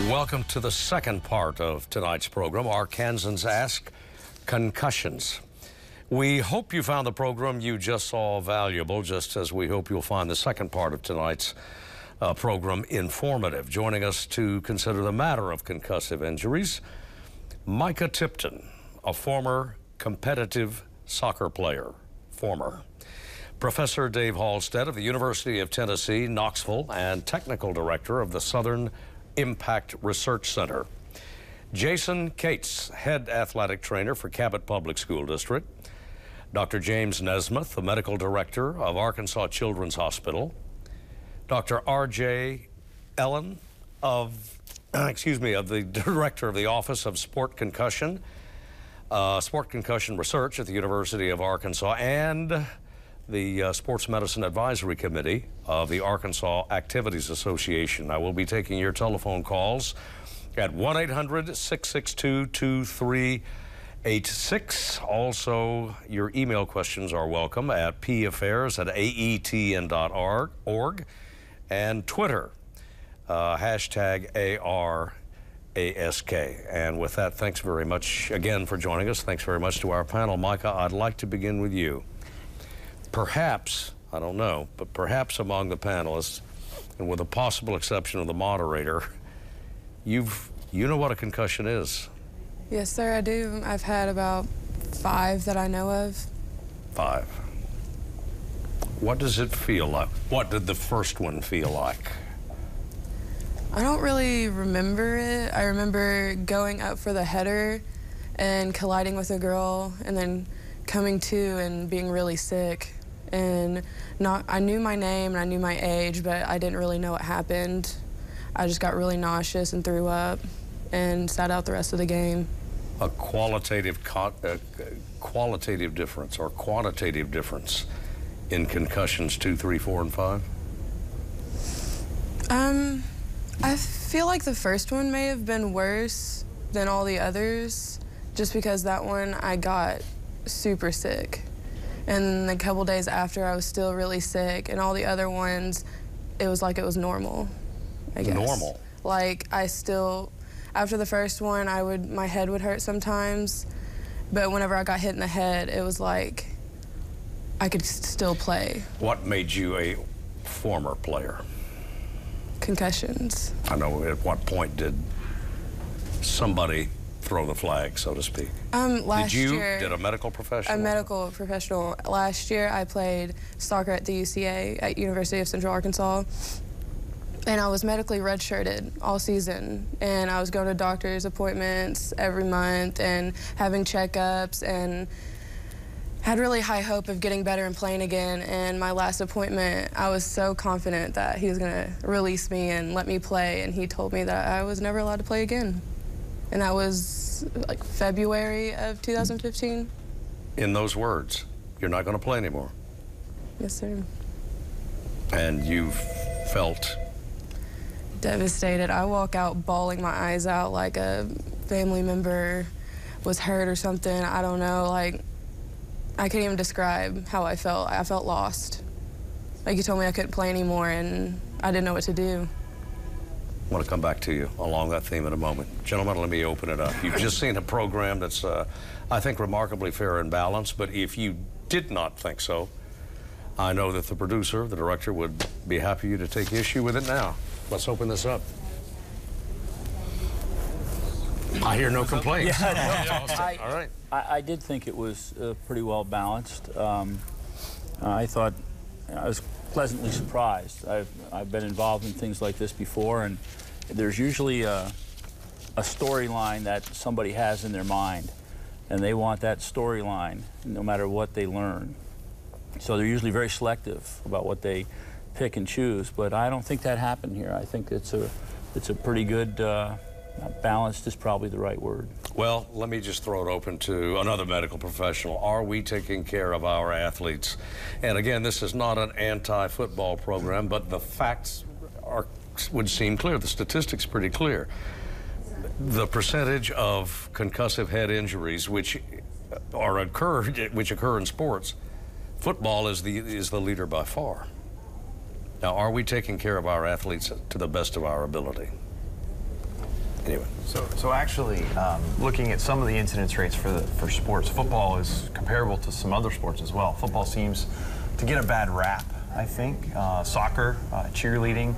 Welcome to the second part of tonight's program, Arkansans Ask, Concussions. We hope you found the program you just saw valuable, just as we hope you'll find the second part of tonight's program informative. Joining us to consider the matter of concussive injuries, Micah Tipton, a former competitive soccer player, Professor Dave Halstead of the University of Tennessee, Knoxville, and Technical Director of the Southern Impact Research Center. Jason Cates, Head Athletic Trainer for Cabot Public School District. Dr. James Nesmith, the Medical Director of Arkansas Children's Hospital. Dr. R.J. Ellen of the Director of the Office of Sport Concussion Research at the University of Arkansas, and the Sports Medicine Advisory Committee of the Arkansas Activities Association. I will be taking your telephone calls at 1-800-662-2386. Also, your email questions are welcome at paffairs@aetn.org, and Twitter, hashtag ARASK. And with that, thanks very much again for joining us. Thanks very much to our panel. Micah, I'd like to begin with you. Perhaps, I don't know, but perhaps among the panelists, and with a possible exception of the moderator, you know what a concussion is. Yes, sir, I do. I've had about 5 that I know of. 5. What does it feel like? What did the first one feel like? I don't really remember it. I remember going up for the header and colliding with a girl and then coming to and being really sick. And I knew my name and I knew my age, but I didn't really know what happened. I just got really nauseous and threw up and sat out the rest of the game. A qualitative difference or quantitative difference in concussions 2, 3, 4, and 5? I feel like the first one may have been worse than all the others, just because that one I got super sick. And a couple days after, I was still really sick, and all the other ones, it was like it was normal, I guess. Normal? Like, after the first one, my head would hurt sometimes, but whenever I got hit in the head, it was like I could still play. What made you a former player? Concussions. I know, at what point did somebody throw the flag, so to speak? Last year. Did a medical professional? A medical professional. Last year, I played soccer at the UCA at University of Central Arkansas, and I was medically redshirted all season, and I was going to doctor's appointments every month and having checkups, and had really high hope of getting better and playing again. And my last appointment, I was so confident that he was going to release me and let me play, and he told me that I was never allowed to play again. And that was like February of 2015. In those words, you're not going to play anymore. Yes, sir. And you felt? Devastated. I walk out bawling my eyes out like a family member was hurt or something. I don't know. Like, I couldn't even describe how I felt. I felt lost. Like, you told me I couldn't play anymore, and I didn't know what to do. I want to come back to you along that theme in a moment. Gentlemen, let me open it up. You've just seen a program that's, I think, remarkably fair and balanced, but if you did not think so, I know that the producer, the director, would be happy to take issue with it now. Let's open this up. I hear no complaints. Yeah, all right. I did think it was pretty well balanced. I thought I was pleasantly surprised. I've been involved in things like this before, and there's usually a storyline that somebody has in their mind, and they want that storyline no matter what they learn. So they're usually very selective about what they pick and choose, but I don't think that happened here. I think it's a pretty good, balanced is probably the right word. Well, let me just throw it open to another medical professional. Are we taking care of our athletes? And again, this is not an anti-football program, but the facts would seem clear. The statistics pretty clear. The percentage of concussive head injuries which occur in sports, football is the leader by far. Now, are we taking care of our athletes to the best of our ability? Anyway. So actually, looking at some of the incidence rates for sports, football is comparable to some other sports as well. Football seems to get a bad rap, I think. Soccer, cheerleading,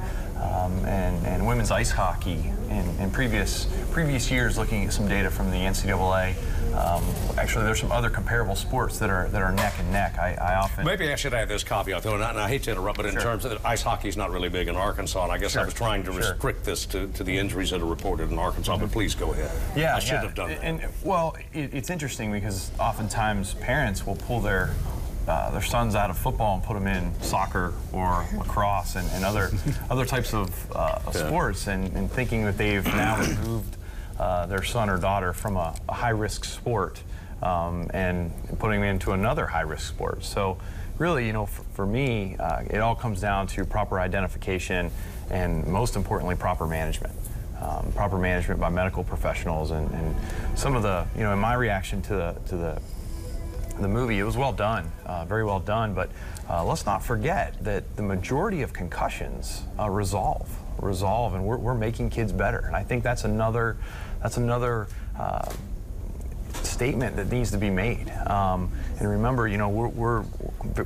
and women's ice hockey in previous years, looking at some data from the NCAA. Actually, there's some other comparable sports that are neck and neck. I often... Maybe I should add this caveat, though, and I hate to interrupt, but in terms of ice hockey is not really big in Arkansas, and I guess I was trying to restrict this to the injuries that are reported in Arkansas, but please go ahead. Yeah, I should have done that. And, well, it's interesting because oftentimes parents will pull their sons out of football and put them in soccer or lacrosse and other types of sports, and thinking that they've now removed their son or daughter from a high-risk sport and putting them into another high-risk sport. So really, you know, for me, it all comes down to proper identification and, most importantly, proper management. Proper management by medical professionals, and some of the, you know, in my reaction to the movie, it was well done, very well done, but let's not forget that the majority of concussions resolve, and we're making kids better, and I think that's another statement that needs to be made. And remember, you know,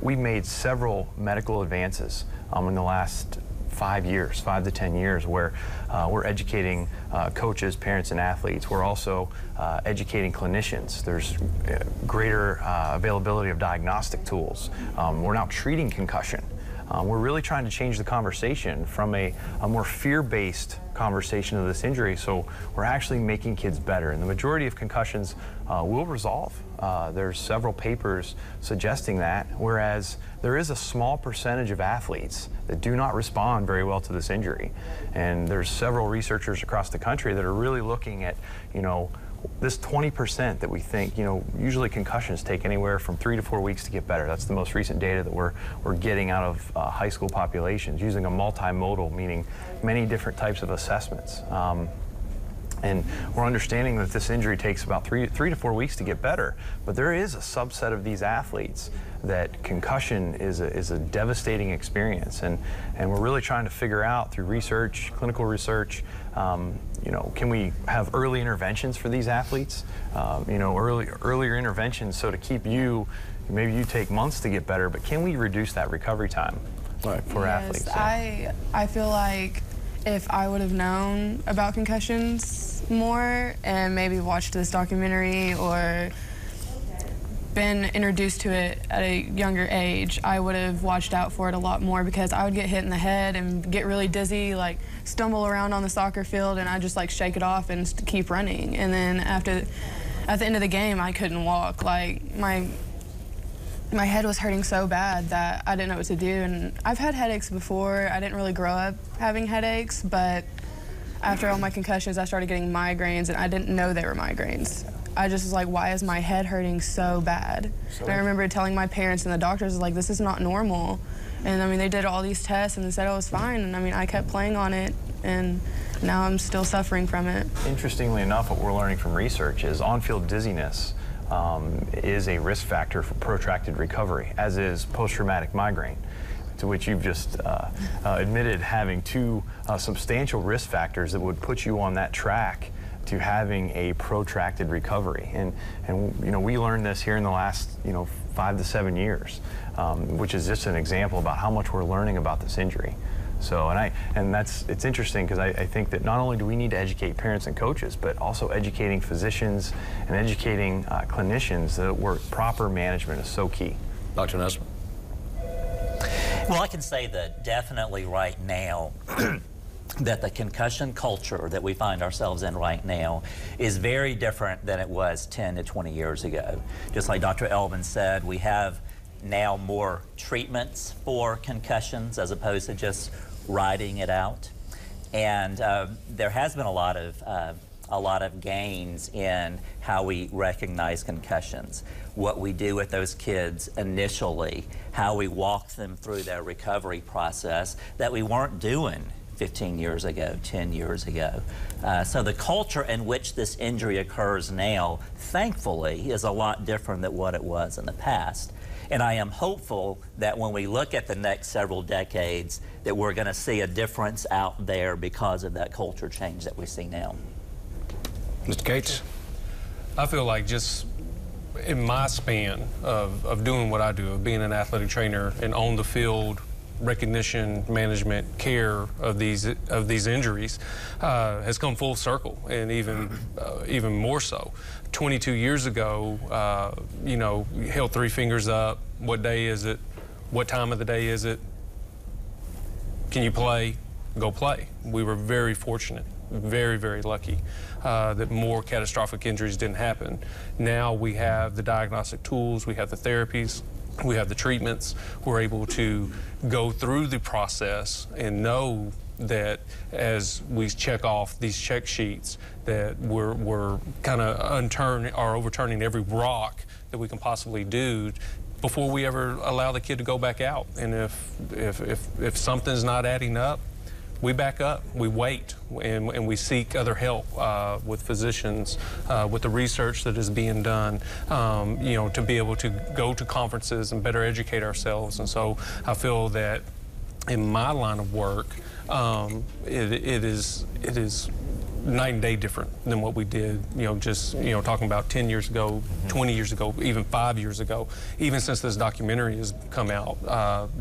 we've made several medical advances in the last 5 to 10 years, where we're educating coaches, parents, and athletes. We're also educating clinicians. There's greater availability of diagnostic tools. We're now treating concussion. We're really trying to change the conversation from a more fear-based conversation of this injury, so we're actually making kids better. And the majority of concussions will resolve. There's several papers suggesting that, whereas there is a small percentage of athletes that do not respond very well to this injury. And there's several researchers across the country that are really looking at, you know, this 20% that we think, you know, usually concussions take anywhere from 3 to 4 weeks to get better. That's the most recent data that we're getting out of high school populations, using a multimodal, meaning many different types of assessments. And we're understanding that this injury takes about 3 to 4 weeks to get better. But there is a subset of these athletes that concussion is a devastating experience. And we're really trying to figure out through research, clinical research, you know, can we have early interventions for these athletes? You know, earlier interventions, so to keep you, maybe you take months to get better, but can we reduce that recovery time for athletes? I feel like if I would have known about concussions more and maybe watched this documentary or been introduced to it at a younger age, I would have watched out for it a lot more, because I would get hit in the head and get really dizzy, like stumble around on the soccer field, and I just like shake it off and keep running. And then at the end of the game, I couldn't walk. Like my head was hurting so bad that I didn't know what to do. And I've had headaches before. I didn't really grow up having headaches, but after all my concussions, I started getting migraines, and I didn't know they were migraines. I just was like, why is my head hurting so bad? And I remember telling my parents, and the doctors was like, this is not normal. And I mean, they did all these tests and they said I was fine. And I mean, I kept playing on it, and now I'm still suffering from it. Interestingly enough, what we're learning from research is on-field dizziness is a risk factor for protracted recovery, as is post-traumatic migraine, to which you've just admitted having two substantial risk factors that would put you on that track to having a protracted recovery. And you know, we learned this here in the last 5 to 7 years, which is just an example about how much we're learning about this injury. So, it's interesting, because I think that not only do we need to educate parents and coaches, but also educating physicians and educating clinicians that proper management is so key. Dr. Nesmith? Well, I can say that definitely right now that the concussion culture that we find ourselves in right now is very different than it was 10 to 20 years ago. Just like Dr. Elbin said, we have now more treatments for concussions as opposed to just riding it out. And there has been a lot of gains in how we recognize concussions, what we do with those kids initially, how we walk them through their recovery process that we weren't doing 15 years ago, 10 years ago. So the culture in which this injury occurs now, thankfully, is a lot different than what it was in the past. And I am hopeful that when we look at the next several decades, that we're going to see a difference out there because of that culture change that we see now. Mr. Cates? I feel like just in my span of doing what I do, of being an athletic trainer and on the field, recognition, management, care of these injuries has come full circle, and even more so. 22 years ago, you know, you held 3 fingers up. What day is it? What time of the day is it? Can you play? Go play. We were very fortunate, very, very lucky that more catastrophic injuries didn't happen. Now we have the diagnostic tools, we have the therapies, we have the treatments. We're able to go through the process and know that as we check off these check sheets that we're kind of overturning every rock that we can possibly do before we ever allow the kid to go back out. And if something's not adding up, we back up, we wait, and we seek other help with physicians, with the research that is being done, you know, to be able to go to conferences and better educate ourselves. And so I feel that in my line of work, it is night and day different than what we did, you know, just, you know, talking about 10 years ago, 20 years ago, even 5 years ago. Even since this documentary has come out,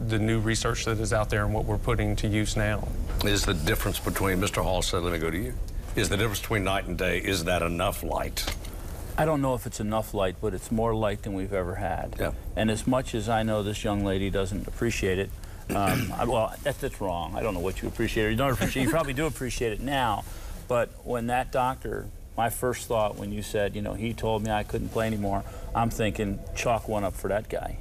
the new research that is out there and what we're putting to use now. Is the difference between, Mr. Halstead, let me go to you. Is the difference between night and day, is that enough light? I don't know if it's enough light, but it's more light than we've ever had. Yeah. And as much as I know this young lady doesn't appreciate it, well, that's wrong. I don't know what you appreciate or you don't appreciate. You probably do appreciate it now. But when that doctor, my first thought when you said, you know, he told me I couldn't play anymore, I'm thinking, chalk one up for that guy.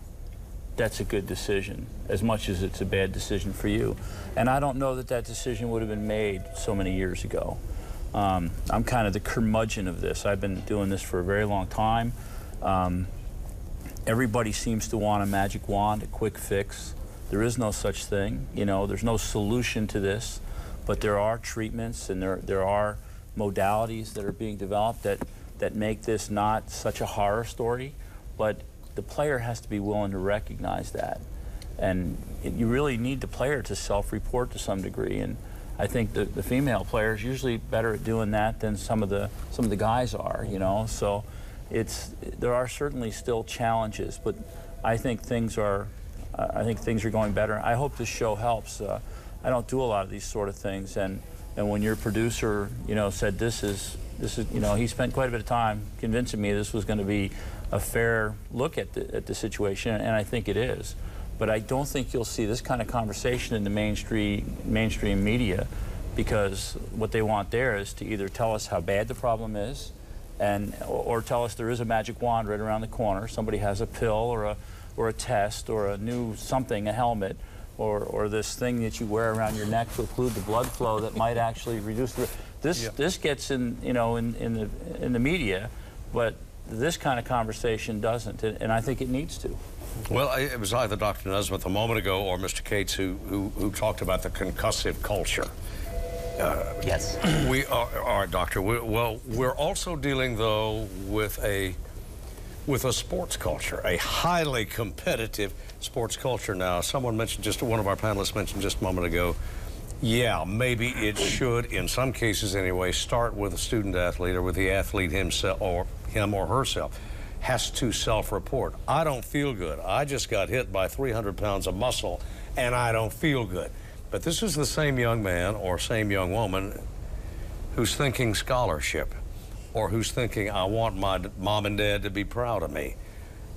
That's a good decision, as much as it's a bad decision for you. And I don't know that that decision would have been made so many years ago. I'm kind of the curmudgeon of this. I've been doing this for a very long time. Everybody seems to want a magic wand, a quick fix. There is no such thing. You know, there's no solution to this. But there are treatments and there are modalities that are being developed that make this not such a horror story. But the player has to be willing to recognize that. And you really need the player to self-report to some degree. And I think the female player is usually better at doing that than some of the guys are, you know. So there are certainly still challenges, but I think things are going better. I hope this show helps. I don't do a lot of these sort of things, and when your producer, you know, said this is, you know, he spent quite a bit of time convincing me this was going to be a fair look at the situation, and I think it is. But I don't think you'll see this kind of conversation in the mainstream media, because what they want there is to either tell us how bad the problem is, or tell us there is a magic wand right around the corner. Somebody has a pill or a test or a new something, a helmet, or this thing that you wear around your neck to occlude the blood flow that might actually reduce the this gets in, you know, in the media, but this kind of conversation doesn't, and I think it needs to. Well, it was either Dr. Nesmith a moment ago or Mr. Cates who talked about the concussive culture. Yes. We are, all right, Doctor. We're also dealing though with a sports culture, a highly competitive sports culture. Now, someone mentioned, one of our panelists mentioned just a moment ago, yeah, maybe it should, in some cases anyway, start with a student athlete or with the athlete himself or him or herself has to self-report. I don't feel good. I just got hit by 300 pounds of muscle and I don't feel good. But this is the same young man or same young woman who's thinking scholarship, or who's thinking, I want my mom and dad to be proud of me.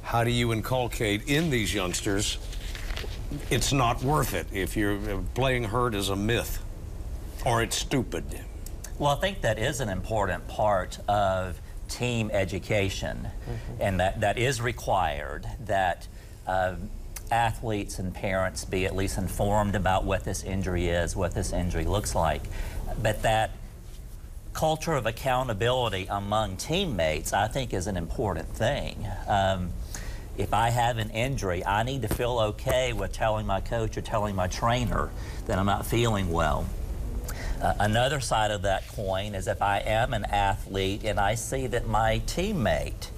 How do you inculcate in these youngsters, it's not worth it if you're playing hurt is a myth, or it's stupid? Well, I think that is an important part of team education, and that is required, that athletes and parents be at least informed about what this injury is, what this injury looks like, but that culture of accountability among teammates, I think, is an important thing. If I have an injury, I need to feel okay with telling my coach or telling my trainer that I'm not feeling well. Another side of that coin is if I am an athlete and I see that my teammate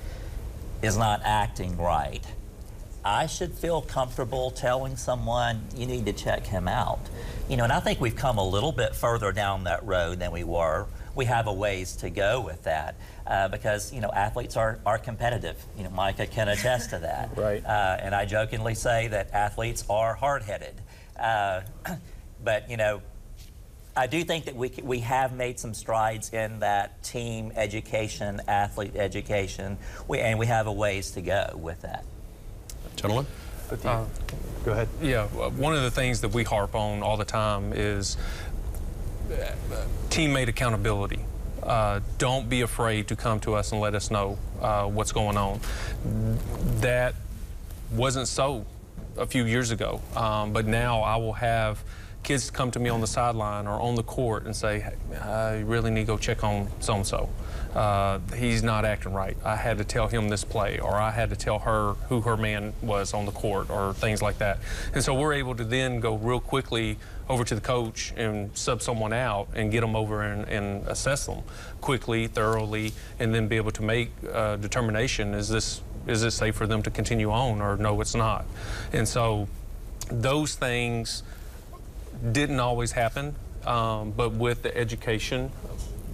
is not acting right, I should feel comfortable telling someone, you need to check him out. You know, and I think we've come a little bit further down that road than we were we have a ways to go with that because, you know, athletes are competitive. You know, Micah can attest to that. Right. And I jokingly say that athletes are hard-headed. But, you know, I do think that we have made some strides in that team education, athlete education, and we have a ways to go with that. Gentlemen? Go ahead. Yeah, one of the things that we harp on all the time is teammate accountability. Don't be afraid to come to us and let us know what's going on. That wasn't so a few years ago, but now I will have kids come to me on the sideline or on the court and say, hey, I really need to go check on so-and-so. He's not acting right. I had to tell him this play, or I had to tell her who her man was on the court, or things like that. And so we're able to then go real quickly over to the coach and sub someone out and get them over and assess them quickly, thoroughly, and then be able to make a determination, is this safe for them to continue on, or no, it's not. And so those things didn't always happen, but with the education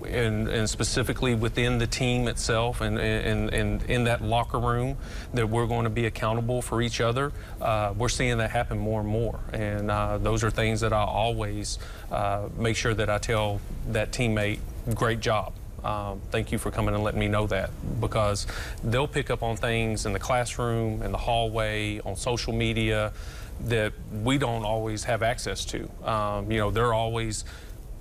and specifically within the team itself and in that locker room, that we're going to be accountable for each other, we're seeing that happen more and more. And those are things that I always make sure that I tell that teammate, great job. Thank you for coming and letting me know that, because they'll pick up on things in the classroom, in the hallway, on social media, that we don't always have access to. You know, they're always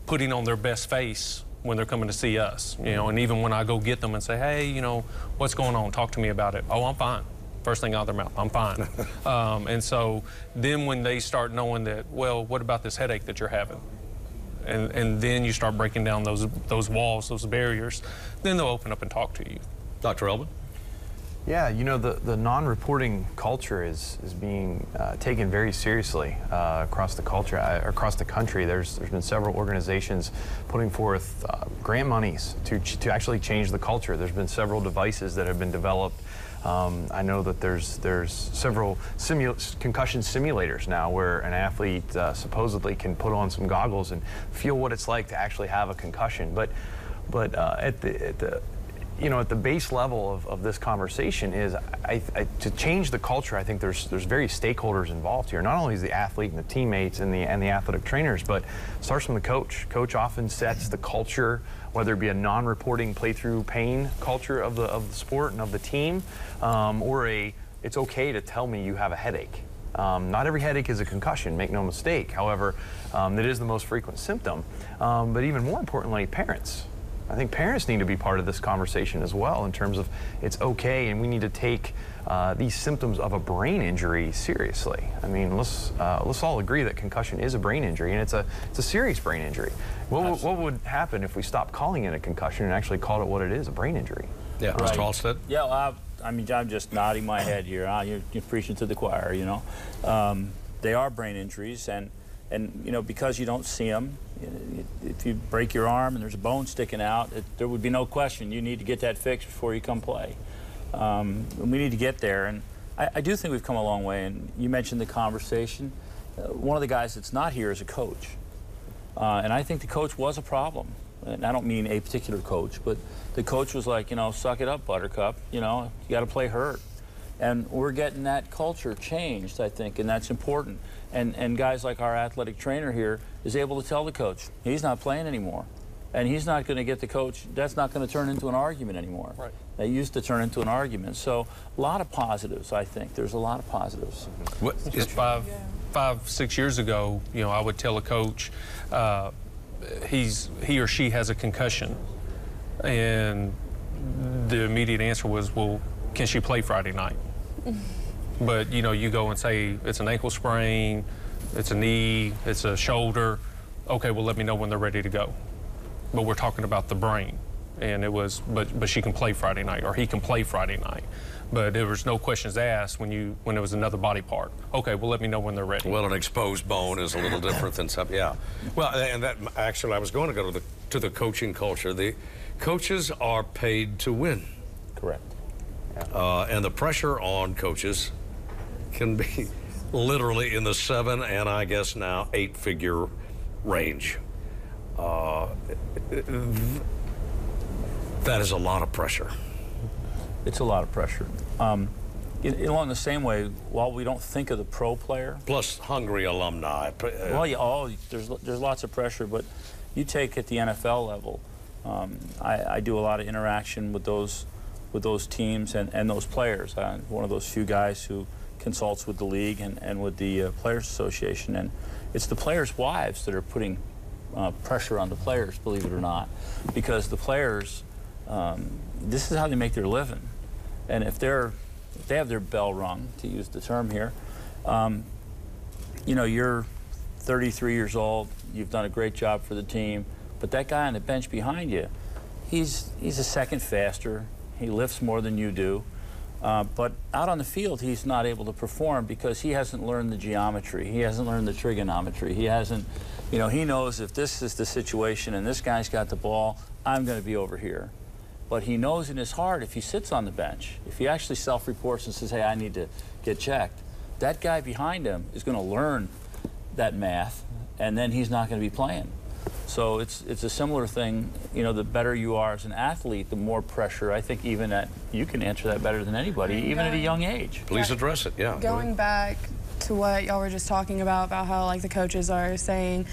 putting on their best face when they're coming to see us, you know, and even when I go get them and say, hey, you know, what's going on? Talk to me about it. Oh, I'm fine. First thing out of their mouth, I'm fine. And so then when they start knowing that, well, what about this headache that you're having? And then you start breaking down those walls, those barriers, then they'll open up and talk to you. Dr. Elbin? Yeah, you know, the non-reporting culture is being taken very seriously across the culture, across the country. There's been several organizations putting forth grant monies to actually change the culture. There's been several devices that have been developed. I know that there's several concussion simulators now where an athlete supposedly can put on some goggles and feel what it's like to actually have a concussion. But at the base level of this conversation is to change the culture. I think there's various stakeholders involved here. Not only is the athlete and the teammates and the athletic trainers, but it starts from the coach. Coach often sets the culture, whether it be a non-reporting play through pain culture of the sport and of the team, or it's okay to tell me you have a headache. Not every headache is a concussion, make no mistake. However, it is the most frequent symptom. But even more importantly, parents. I think parents need to be part of this conversation as well, in terms of it's okay, and we need to take these symptoms of a brain injury seriously. I mean, let's all agree that concussion is a brain injury, and it's a serious brain injury. What would happen if we stopped calling it a concussion and actually called it what it is, a brain injury? Yeah, right. Mr. Halstead? Yeah, well, I mean, I'm just nodding my head here. You're preaching to the choir, you know. They are brain injuries, and you know, because you don't see them, if you break your arm and there's a bone sticking out, there would be no question you need to get that fixed before you come play. And we need to get there, and I do think we've come a long way. And you mentioned the conversation. One of the guys that's not here is a coach, and I think the coach was a problem. And I don't mean a particular coach, but the coach was like, you know, suck it up, Buttercup. You know, you got to play hurt. And we're getting that culture changed, I think, and that's important. And guys like our athletic trainer here is able to tell the coach, he's not playing anymore. And he's not going to get the coach, that's not going to turn into an argument anymore. Right. They used to turn into an argument. So a lot of positives, I think. There's a lot of positives. What, just 5-6 years ago, you know, I would tell a coach, he or she has a concussion. And the immediate answer was, well, can she play Friday night? But, you know, you go and say it's an ankle sprain, it's a knee, it's a shoulder. Okay, well, let me know when they're ready to go. But we're talking about the brain. And it was, but she can play Friday night, or he can play Friday night. But there was no questions asked when it was another body part. Okay, well, let me know when they're ready. Well, an exposed bone is a little different than something, yeah. Well, and that, actually, I was going to go to the coaching culture. The coaches are paid to win. Correct. Yeah. And the pressure on coaches can be literally in the 7 and I guess now 8-figure range. That is a lot of pressure. It's a lot of pressure. Along the same way, while we don't think of the pro player, plus hungry alumni. Well, yeah, there's lots of pressure, but you take at the NFL level. I do a lot of interaction with those teams and those players. I'm one of those few guys who consults with the league and with the Players Association, and it's the players' wives that are putting pressure on the players, believe it or not, because the players, this is how they make their living, and if they have their bell rung, to use the term here, you know, you're 33 years old, you've done a great job for the team, but that guy on the bench behind you, he's a second faster, he lifts more than you do, but out on the field he's not able to perform because he hasn't learned the geometry, he hasn't learned the trigonometry, he hasn't, you know, he knows if this is the situation and this guy's got the ball, I'm going to be over here. But he knows in his heart if he sits on the bench, if he actually self-reports and says, hey, I need to get checked, that guy behind him is going to learn that math, and then he's not going to be playing. So it's a similar thing. You know, the better you are as an athlete, the more pressure. I think even at, you can answer that better than anybody, even at a young age. Please address it, yeah. Going back to what y'all were just talking about how like the coaches are saying,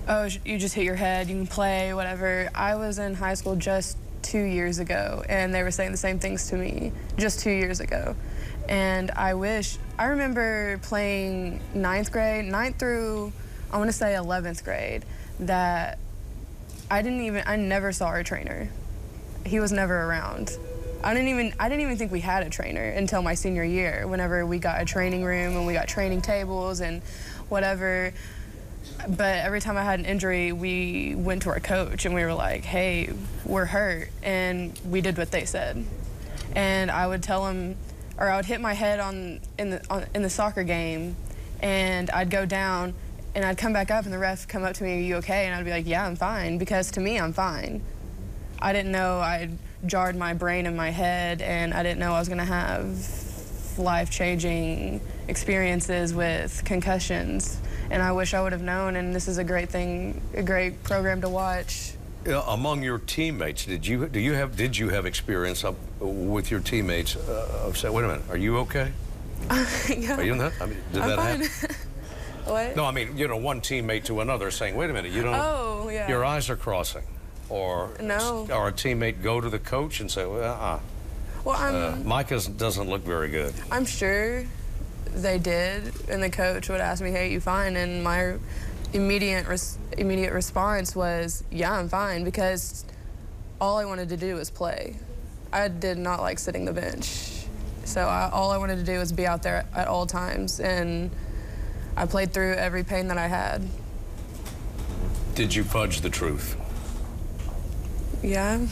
oh, you just hit your head, you can play, whatever. I was in high school just 2 years ago, and they were saying the same things to me just 2 years ago. And I remember playing 9th grade, 9th through, I want to say 11th grade, that I never saw our trainer. He was never around. I didn't even think we had a trainer until my senior year, whenever we got a training room and we got training tables and whatever. But every time I had an injury, we went to our coach and we were like, hey, we're hurt, and we did what they said. And I would tell him, or I would hit my head in the soccer game, and I'd go down, and I'd come back up, and the ref come up to me, are you okay? And I'd be like, yeah, I'm fine, because to me, I'm fine. I didn't know I'd jarred my brain and my head, and I didn't know I was gonna have life-changing experiences with concussions. And I wish I would have known, and this is a great thing, a great program to watch. Among your teammates, did you have experience with your teammates of saying, wait a minute, are you okay? Yeah. Are you in that? I mean, did I'm that fine. happen? What? No, I mean, you know, one teammate to another saying, wait a minute, you don't, oh, yeah. your eyes are crossing. Or, no. Or a teammate go to the coach and say, well, Micah doesn't look very good. I'm sure they did, and the coach would ask me, hey, you fine? And my immediate response was, yeah, I'm fine, because all I wanted to do was play. I did not like sitting the bench. So all I wanted to do was be out there at all times, and I played through every pain that I had. Did you fudge the truth? Yeah,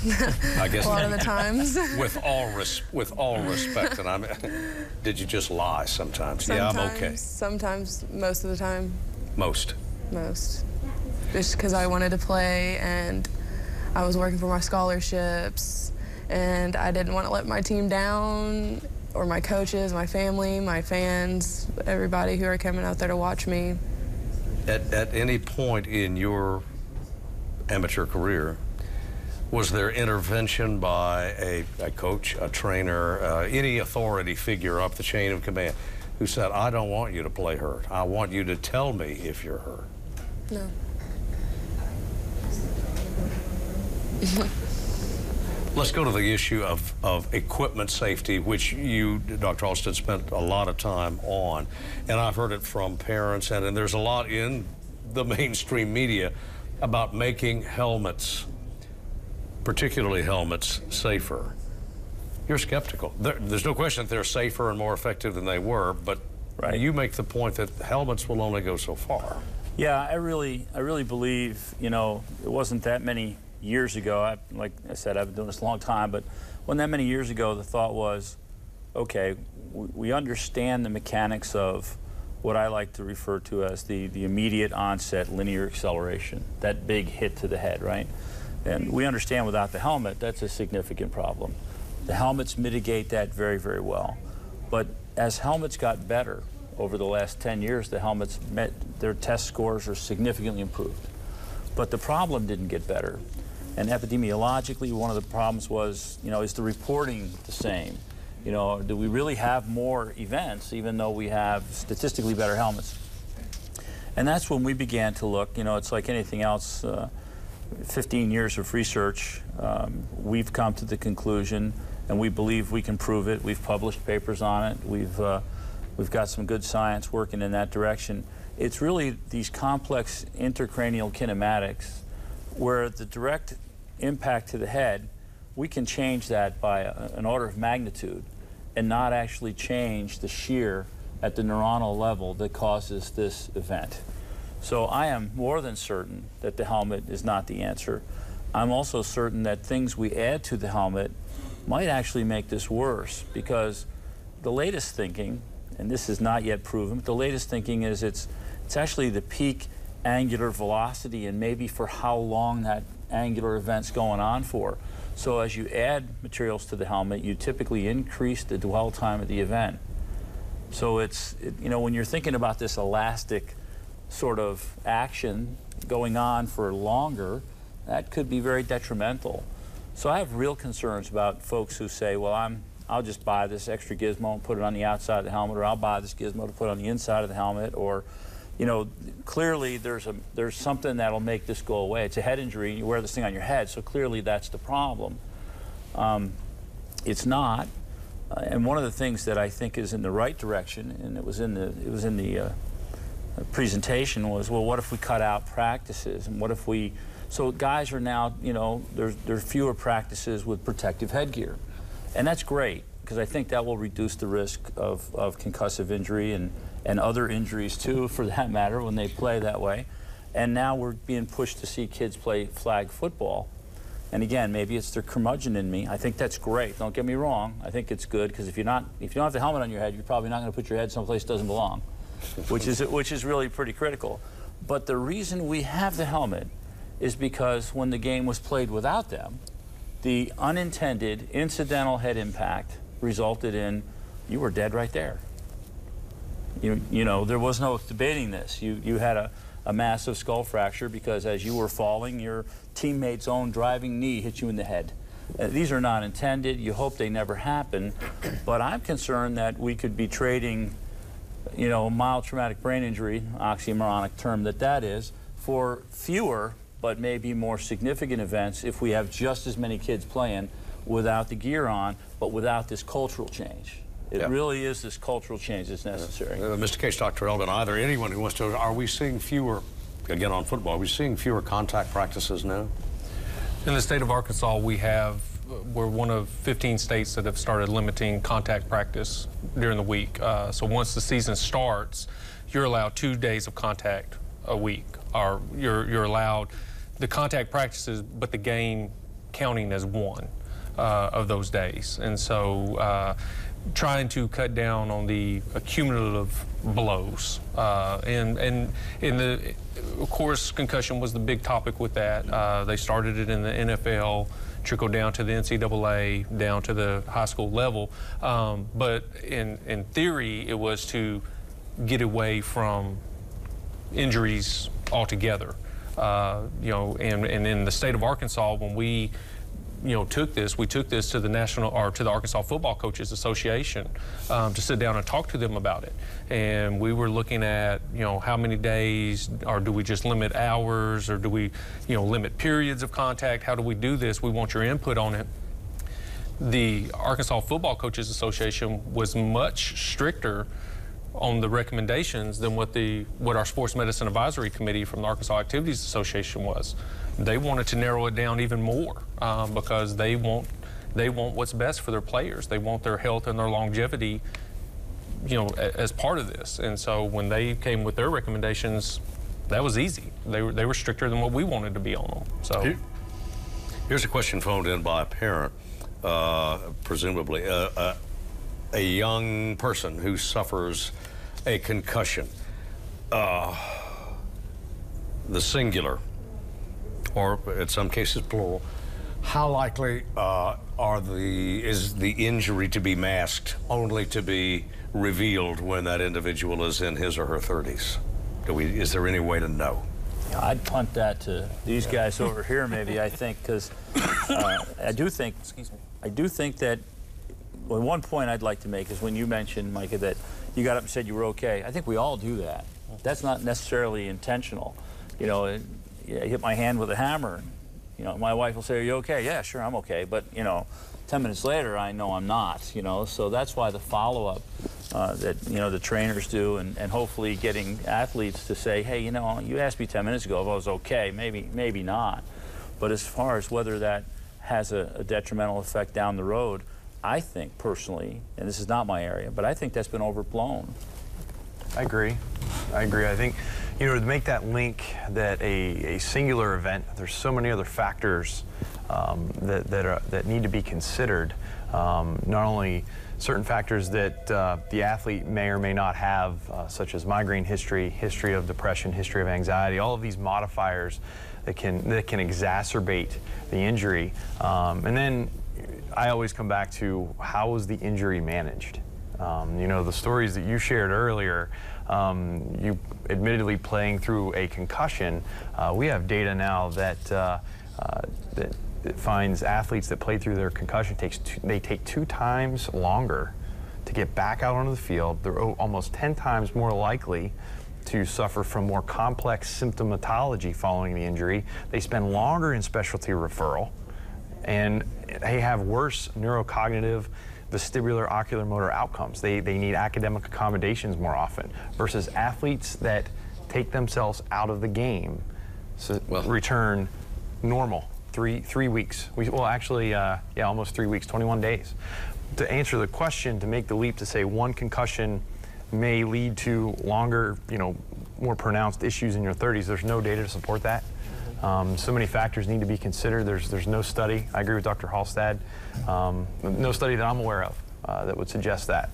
I guess a lot of the times. With all respect, and did you just lie sometimes? Yeah, I'm okay. Sometimes, most of the time. Most? Most. Just because I wanted to play, and I was working for my scholarships, and I didn't want to let my team down, or my coaches, my family, my fans, everybody who are coming out there to watch me. At any point in your amateur career, was there intervention by a coach, a trainer, any authority figure up the chain of command who said, I don't want you to play hurt. I want you to tell me if you're hurt? No. Let's go to the issue of equipment safety, which you, Dr. Halstead, spent a lot of time on. And I've heard it from parents, and there's a lot in the mainstream media about making helmets, particularly helmets, safer. You're skeptical. There's no question that they're safer and more effective than they were, but right. You make the point that helmets will only go so far. Yeah, I really believe, you know, it wasn't that many years ago, like I said, I've been doing this a long time, but when that many years ago, the thought was, okay, we understand the mechanics of what I like to refer to as the immediate onset linear acceleration, that big hit to the head, right? And we understand without the helmet, that's a significant problem. The helmets mitigate that very, very well. But as helmets got better over the last 10 years, the helmets their test scores are significantly improved. But the problem didn't get better. And epidemiologically, one of the problems was, is the reporting the same? Do we really have more events even though we have statistically better helmets? And that's when we began to look, it's like anything else, 15 years of research, we've come to the conclusion, and we believe we can prove it. We've published papers on it. We've got some good science working in that direction. It's really these complex intracranial kinematics where the direct impact to the head, we can change that by an order of magnitude and not actually change the shear at the neuronal level that causes this event. So I am more than certain that the helmet is not the answer. I'm also certain that things we add to the helmet might actually make this worse, because the latest thinking, and this is not yet proven, but the latest thinking is it's actually the peak angular velocity and maybe for how long that angular event's going on for. So as you add materials to the helmet, you typically increase the dwell time of the event. So when you're thinking about this elastic sort of action going on for longer, that could be very detrimental. So I have real concerns about folks who say, well, I'll just buy this extra gizmo and put it on the outside of the helmet, or I'll buy this gizmo to put on the inside of the helmet, or, clearly there's something that'll make this go away. It's a head injury, you wear this thing on your head, so clearly that's the problem. It's not. And one of the things that I think is in the right direction, and it was in the presentation, was, well, what if we cut out practices, and what if we? So guys are now, there's fewer practices with protective headgear, and that's great, because I think that will reduce the risk of concussive injury and other injuries too, for that matter, when they play that way. And now we're being pushed to see kids play flag football. And again, maybe it's their curmudgeon in me. I think that's great. Don't get me wrong. I think it's good, because if you don't have the helmet on your head, you're probably not going to put your head someplace it doesn't belong, which is really pretty critical. But the reason we have the helmet is because when the game was played without them, the unintended incidental head impact resulted in you were dead right there. There was no debating this. You had a massive skull fracture because as you were falling, your teammate's own driving knee hit you in the head. These are not intended. You hope they never happen. But I'm concerned that we could be trading, mild traumatic brain injury, oxymoronic term that is, for fewer but maybe more significant events if we have just as many kids playing without the gear on, but without this cultural change. It really is this cultural change that's necessary. Mr. Case, Dr. Elbin, either anyone who wants to, are we seeing fewer, again on football, are we seeing fewer contact practices now? In the state of Arkansas, we're one of 15 states that have started limiting contact practice during the week. So once the season starts, you're allowed 2 days of contact a week. Or you're allowed the contact practices, but the game counting as one of those days. And so trying to cut down on the cumulative blows. Of course, concussion was the big topic with that. They started it in the NFL, trickled down to the NCAA, down to the high school level. But in theory, it was to get away from injuries altogether. And in the state of Arkansas, when we took this to the to the Arkansas Football Coaches Association to sit down and talk to them about it. And we were looking at, how many days, or do we just limit hours, or do we, limit periods of contact? How do we do this? We want your input on it. The Arkansas Football Coaches Association was much stricter on the recommendations than what our Sports Medicine Advisory Committee from the Arkansas Activities Association was. They wanted to narrow it down even more because they want what's best for their players. They want their health and their longevity, as part of this. And so when they came with their recommendations, that was easy. They were stricter than what we wanted to be on them. So here's a question phoned in by a parent, presumably a young person who suffers a concussion, the singular, or in some cases plural. How likely is the injury to be masked, only to be revealed when that individual is in his or her 30s? Is there any way to know? I'd punt that to these guys over here, maybe. I think because I do think that. Well, one point I'd like to make is when you mentioned, Micah, that you got up and said you were okay. I think we all do that. That's not necessarily intentional. You know, I hit my hand with a hammer. You know, my wife will say, "Are you okay?" "Yeah, sure, I'm okay." But you know, 10 minutes later, I know I'm not. You know, so that's why the follow-up that the trainers do, and hopefully getting athletes to say, "Hey, you know, you asked me 10 minutes ago if I was okay. Maybe not." But as far as whether that has a detrimental effect down the road, I think personally, and this is not my area, but I think that's been overblown. I agree. I think, you know, to make that link that a singular event, there's so many other factors that need to be considered. Not only certain factors that the athlete may or may not have, such as migraine history of depression, history of anxiety, all of these modifiers that can exacerbate the injury. And then I always come back to how was the injury managed? You know, the stories that you shared earlier, you admittedly playing through a concussion, we have data now that it finds athletes that play through their concussion they take 2 times longer to get back out onto the field. They're almost 10 times more likely to suffer from more complex symptomatology following the injury. They spend longer in specialty referral, and they have worse neurocognitive, vestibular, ocular motor outcomes. They need academic accommodations more often versus athletes that take themselves out of the game, so return normal. 3 weeks. Almost 3 weeks, 21 days. To answer the question, to make the leap to say one concussion may lead to longer, more pronounced issues in your 30s, there's no data to support that. So many factors need to be considered. There's no study. I agree with Dr. Halstead. No study that I'm aware of that would suggest that.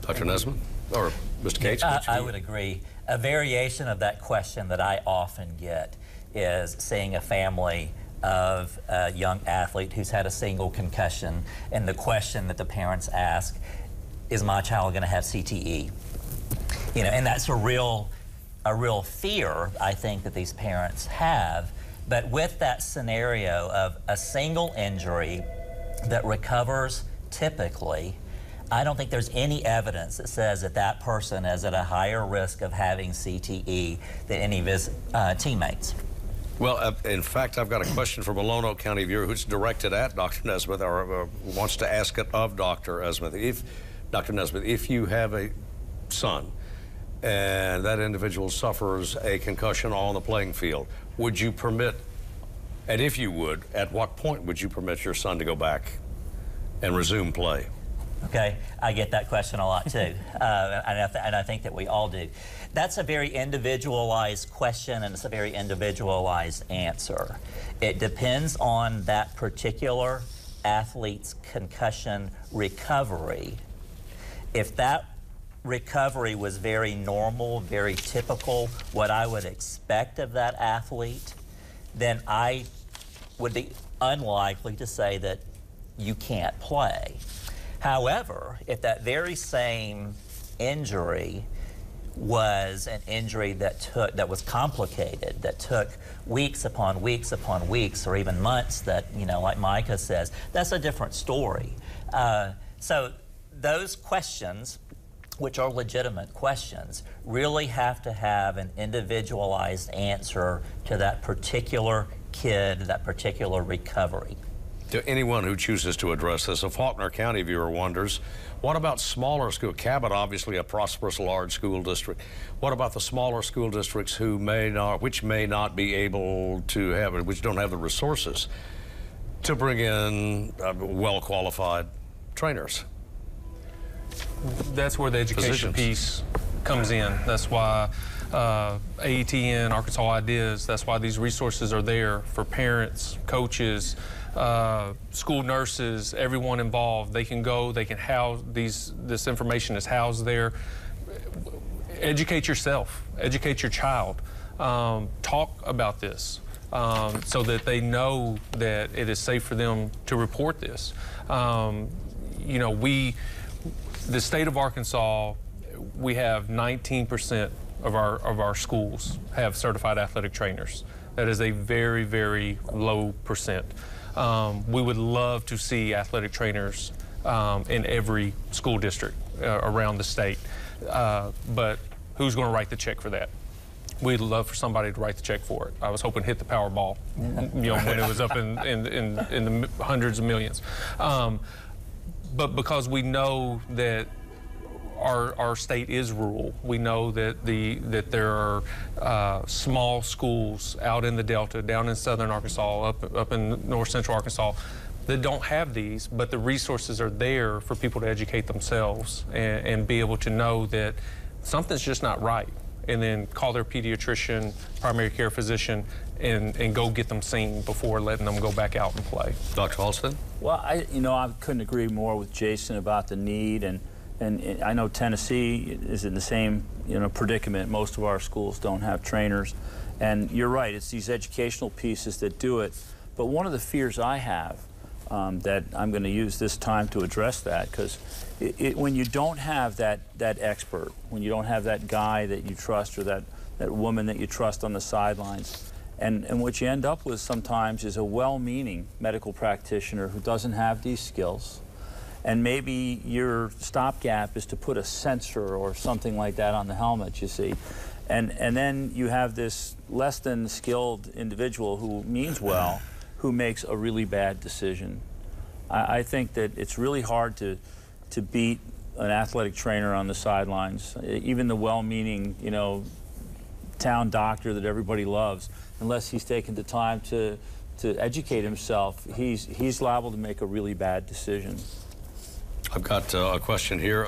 Dr. Nesmith or Mr. Cates? I would agree. A variation of that question that I often get is seeing a family of a young athlete who's had a single concussion, and the question that the parents ask, is my child going to have CTE? And that's a real fear, I think, that these parents have. But with that scenario of a single injury that recovers typically, I don't think there's any evidence that says that that person is at a higher risk of having CTE than any of his teammates. Well, in fact, I've got a question from a Lonoke County viewer who's directed at Dr. Nesmith, or wants to ask it of Dr. Nesmith. Dr. Nesmith, if you have a son and that individual suffers a concussion on the playing field, would you permit, and if you would, at what point would you permit your son to go back and resume play? Okay, I get that question a lot too, and I think that we all do. That's a very individualized question, and it's a very individualized answer. It depends on that particular athlete's concussion recovery. If that recovery was very normal, very typical, what I would expect of that athlete, then I would be unlikely to say that you can't play. However, if that very same injury was an injury that was complicated, that took weeks upon weeks upon weeks, or even months, that, like Micah says, that's a different story. So those questions, which are legitimate questions, really have to have an individualized answer to that particular kid, that particular recovery. To anyone who chooses to address this, a Faulkner County viewer wonders, what about smaller schools? Cabot, obviously a prosperous large school district. What about the smaller school districts which may not be able to have it, which don't have the resources to bring in well-qualified trainers? That's where the education piece comes in. That's why AETN, Arkansas Ideas, that's why these resources are there for parents, coaches, school nurses, everyone involved. They can go, they can house this information is housed there. Educate yourself, educate your child, talk about this so that they know that it is safe for them to report this. The state of Arkansas, we have 19% of our schools have certified athletic trainers. That is a very, very low percent. We would love to see athletic trainers in every school district around the state, but who's going to write the check for that? We'd love for somebody to write the check for it. I was hoping to hit the Powerball, when it was up in the hundreds of millions. But because we know that our state is rural, we know that there are small schools out in the Delta, down in southern Arkansas, up in north central Arkansas, that don't have these, but the resources are there for people to educate themselves and be able to know that something's just not right, and then call their pediatrician, primary care physician, and go get them seen before letting them go back out and play. Dr. Halstead? Well, I couldn't agree more with Jason about the need, and I know Tennessee is in the same predicament. Most of our schools don't have trainers, and you're right, it's these educational pieces that do it. But one of the fears I have, that I'm going to use this time to address that, because when you don't have that expert, when you don't have that guy that you trust, or that woman that you trust on the sidelines, and what you end up with sometimes is a well-meaning medical practitioner who doesn't have these skills, and maybe your stopgap is to put a sensor or something like that on the helmet, you see, and then you have this less than skilled individual who means well, who makes a really bad decision. I think that it's really hard to beat an athletic trainer on the sidelines, even the well-meaning, town doctor that everybody loves. Unless he's taken the time to educate himself, he's liable to make a really bad decision. I've got a question here.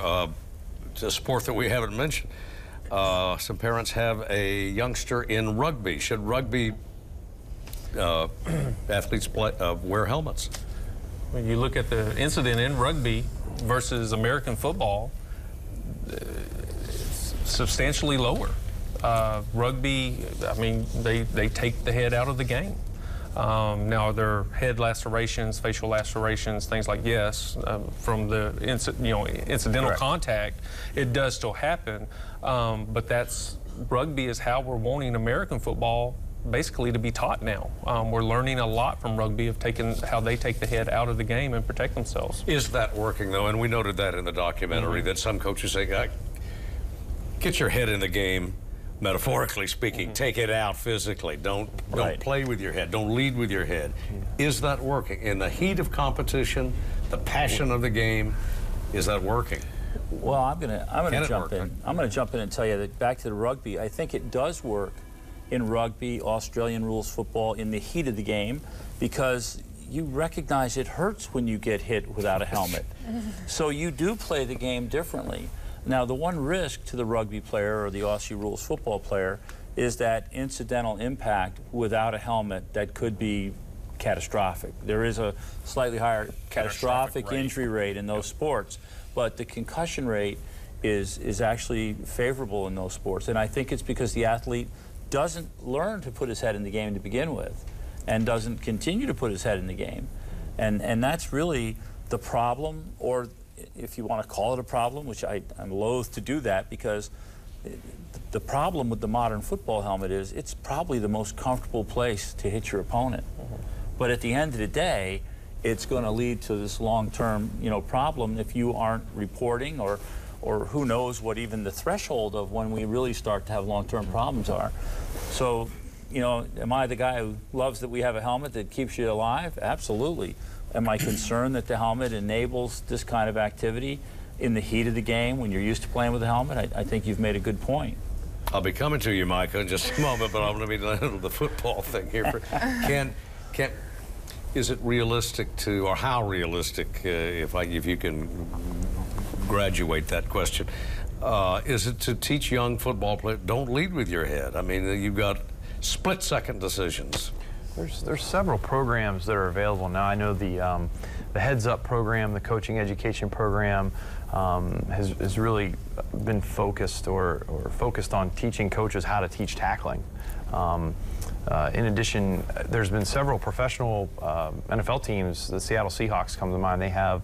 It's a sport that we haven't mentioned. Some parents have a youngster in rugby. Should rugby athletes wear helmets? When you look at the incident in rugby versus American football, it's substantially lower. Rugby, I mean, they take the head out of the game. Now, there are head lacerations, facial lacerations, things like, yes, from the incidental Correct. contact, it does still happen. But rugby is how we're wanting American football basically to be taught now. We're learning a lot from rugby of how they take the head out of the game and protect themselves. Is that working, though? And we noted that in the documentary, that some coaches say, get your head in the game, metaphorically speaking, take it out physically. Don't play with your head. Don't lead with your head. Is that working? In the heat of competition, the passion of the game, is that working? Well, I'm gonna jump in. I'm gonna jump in and tell you that back to the rugby, I think it does work in rugby, Australian rules football, in the heat of the game, because you recognize it hurts when you get hit without a helmet. So you do play the game differently. Now, the one risk to the rugby player or the Aussie rules football player is that incidental impact without a helmet that could be catastrophic. There is a slightly higher catastrophic injury rate in those sports, but the concussion rate is actually favorable in those sports. And I think it's because the athlete doesn't learn to put his head in the game to begin with, and doesn't continue to put his head in the game. And that's really the problem, or if you want to call it a problem, which I'm loath to do that, because the problem with the modern football helmet is it's probably the most comfortable place to hit your opponent. But at the end of the day, it's going to lead to this long-term, problem if you aren't reporting, or who knows what even the threshold of when we really start to have long-term problems are. So, am I the guy who loves that we have a helmet that keeps you alive? Absolutely. Am I concerned that the helmet enables this kind of activity in the heat of the game when you're used to playing with a helmet? I think you've made a good point. I'll be coming to you, Micah, in just a moment, but I'm going to be handling the football thing here. Is it realistic to, or how realistic, if you can graduate that question, is it to teach young football players, don't lead with your head? I mean, you've got split-second decisions. There's several programs that are available now. I know the Heads Up program, the coaching education program, has really been focused or focused on teaching coaches how to teach tackling. In addition, there's been several professional NFL teams. The Seattle Seahawks come to mind. They have,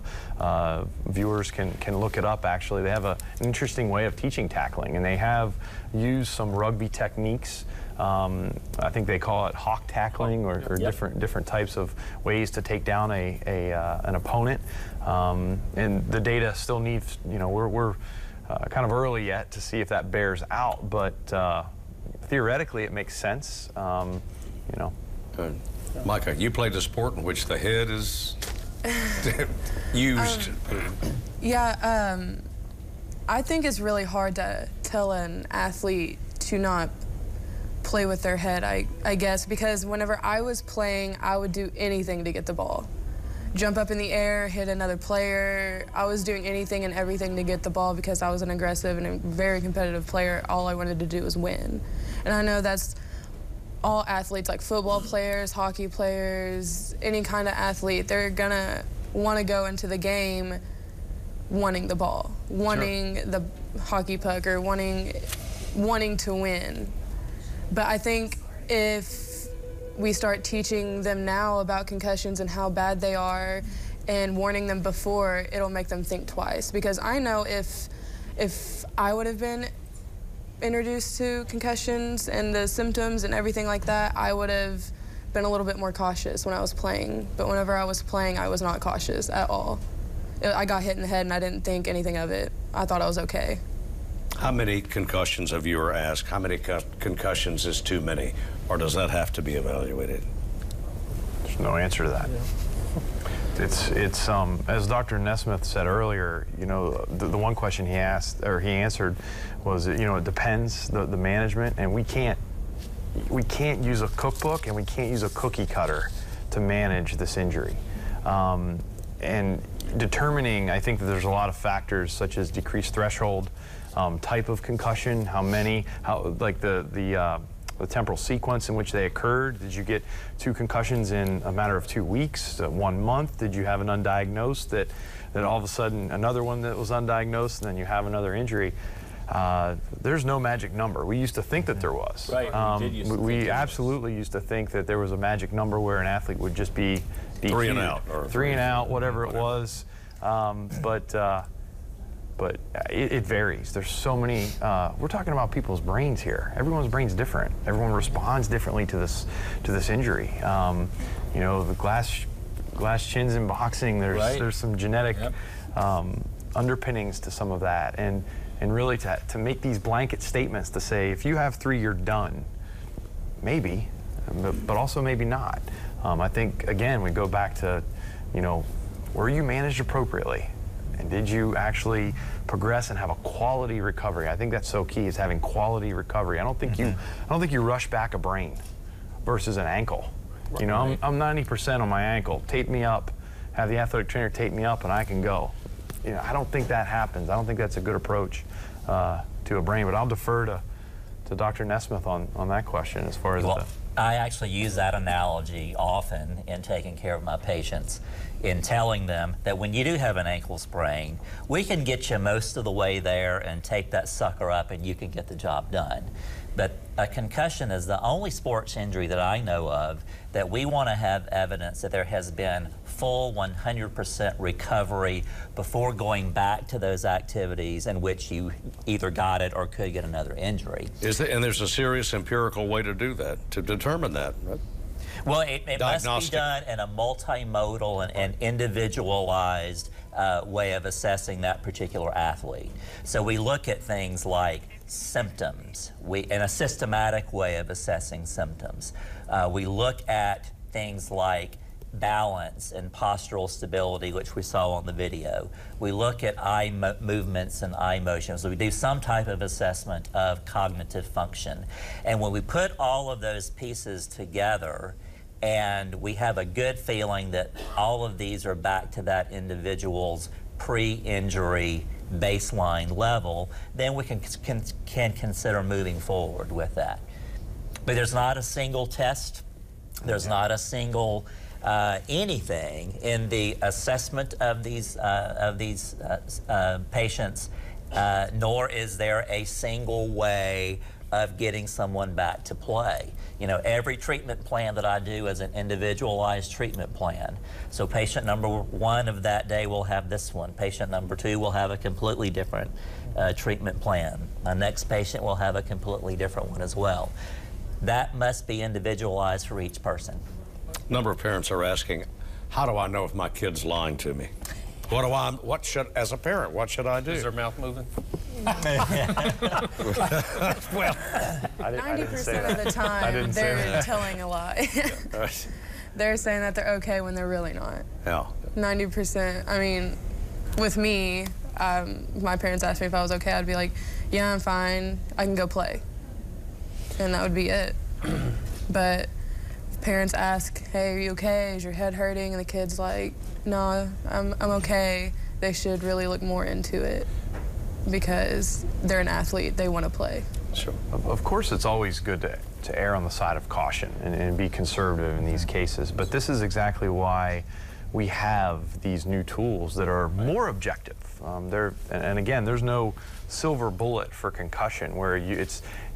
viewers can look it up actually, they have an interesting way of teaching tackling, and they have used some rugby techniques. I think they call it hawk tackling, or different types of ways to take down an opponent. And the data still needs, we're kind of early yet to see if that bears out, but theoretically it makes sense. Good. Micah, you played a sport in which the head is used. I think it's really hard to tell an athlete to not play with their head, I guess, because whenever I was playing, I would do anything to get the ball. Jump up in the air, hit another player. I was doing anything and everything to get the ball because I was an aggressive and a very competitive player. All I wanted to do was win. And I know that's all athletes, like football players, hockey players, any kind of athlete, they're gonna want to go into the game wanting the ball, wanting the hockey puck, or wanting to win. But I think if we start teaching them now about concussions and how bad they are and warning them before, it'll make them think twice. Because I know if I would have been introduced to concussions and the symptoms and everything like that, I would have been a little bit more cautious when I was playing. But whenever I was playing, I was not cautious at all. I got hit in the head and I didn't think anything of it. I thought I was okay. How many concussions, a viewer asked, how many concussions is too many? Or does that have to be evaluated? There's no answer to that. It's as Dr. Nesmith said earlier, the one question he answered was, it depends, the management, and we can't use a cookbook and we can't use a cookie cutter to manage this injury. And determining, I think that there's a lot of factors such as decreased threshold, type of concussion, like the temporal sequence in which they occurred. Did you get 2 concussions in a matter of 2 weeks, 1 month? Did you have an undiagnosed that all of a sudden another one that was undiagnosed, and then you have another injury? There's no magic number. We used to think that there was. Right. We absolutely used to think that there was a magic number where an athlete would just be 3 and out, or 3 and out, whatever it was. But it varies. There's so many, we're talking about people's brains here. Everyone's brain's different. Everyone responds differently to this injury. The glass chins in boxing, there's some genetic underpinnings to some of that. And really to make these blanket statements to say, if you have 3, you're done, maybe, but also maybe not. I think, again, we go back to, were you managed appropriately? And did you actually progress and have a quality recovery? I think that's so key, is having quality recovery. I don't think you rush back a brain versus an ankle. Right. I'm 90% on my ankle. Tape me up, have the athletic trainer tape me up, and I can go. I don't think that happens. I don't think that's a good approach to a brain. But I'll defer to Dr. Nesmith on that question as far as I actually use that analogy often in taking care of my patients, in telling them that when you do have an ankle sprain, we can get you most of the way there and tape that sucker up and you can get the job done. But a concussion is the only sports injury that I know of that we want to have evidence that there has been full 100% recovery before going back to those activities in which you either got it or could get another injury. And there's a serious empirical way to do that, to determine that, right? Well, it must be done in a multimodal and individualized way of assessing that particular athlete. So we look at things like symptoms, in a systematic way of assessing symptoms. We look at things like balance and postural stability, which we saw on the video. We look at eye movements and eye motions. So we do some type of assessment of cognitive function. And when we put all of those pieces together and we have a good feeling that all of these are back to that individual's pre-injury baseline level, then we can consider moving forward with that. But there's not a single test. There's not a single anything in the assessment of these patients nor is there a single way of getting someone back to play. You know, every treatment plan that I do is an individualized treatment plan. So patient number 1 of that day will have this one. Patient number 2 will have a completely different treatment plan. My next patient will have a completely different one as well. That must be individualized for each person. A number of parents are asking, how do I know if my kid's lying to me? As a parent, what should I do? Is their mouth moving? Well, 90% of the time, they're telling a lie. They're saying that they're okay when they're really not. Yeah. 90%. I mean, with me, my parents asked me if I was okay. I'd be like, yeah, I'm fine. I can go play. And that would be it. But if parents ask, hey, are you okay? Is your head hurting? And the kid's like, no, I'm okay. They should really look more into it because they're an athlete. They want to play. Sure. Of course, it's always good to err on the side of caution and be conservative in these cases. But this is exactly why we have these new tools that are more objective. And again, there's no silver bullet for concussion where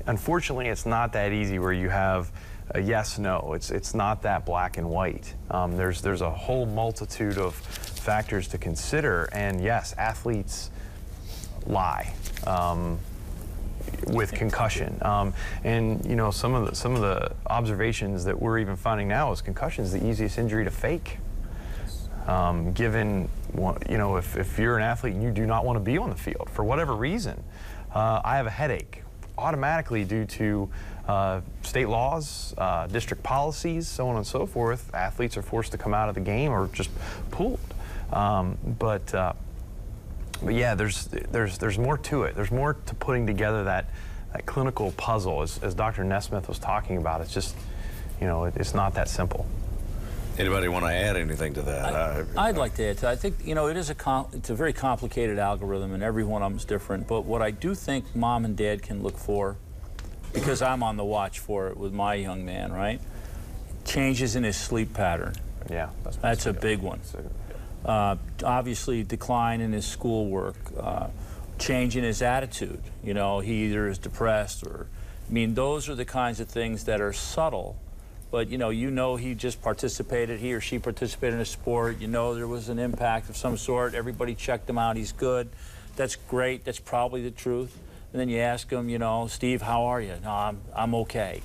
unfortunately, it's not that easy where you have a yes, no. It's not that black and white. There's a whole multitude of factors to consider, and yes, athletes lie with concussion. And you know, some of the observations that we're even finding now is concussion is the easiest injury to fake. Given, you know, if you're an athlete and you do not want to be on the field for whatever reason, I have a headache automatically due to state laws, district policies, so on and so forth. Athletes are forced to come out of the game or just pulled. But yeah, there's more to it. There's more to putting together that clinical puzzle, as Dr. Nesmith was talking about. It's just, you know, it's not that simple. Anybody want to add anything to that? I'd like to add to that. I think, you know, it's a very complicated algorithm, and every one of them is different. But what I do think mom and dad can look for, because I'm on the watch for it with my young man, right? Changes in his sleep pattern. Yeah, that's a big one. Obviously, decline in his schoolwork, change in his attitude. You know, he either is depressed or, I mean, those are the kinds of things that are subtle. But you know he just participated, he or she participated in a sport, you know there was an impact of some sort, everybody checked him out, he's good. That's great, that's probably the truth. And then you ask him, you know, Steve, how are you? No, I'm okay.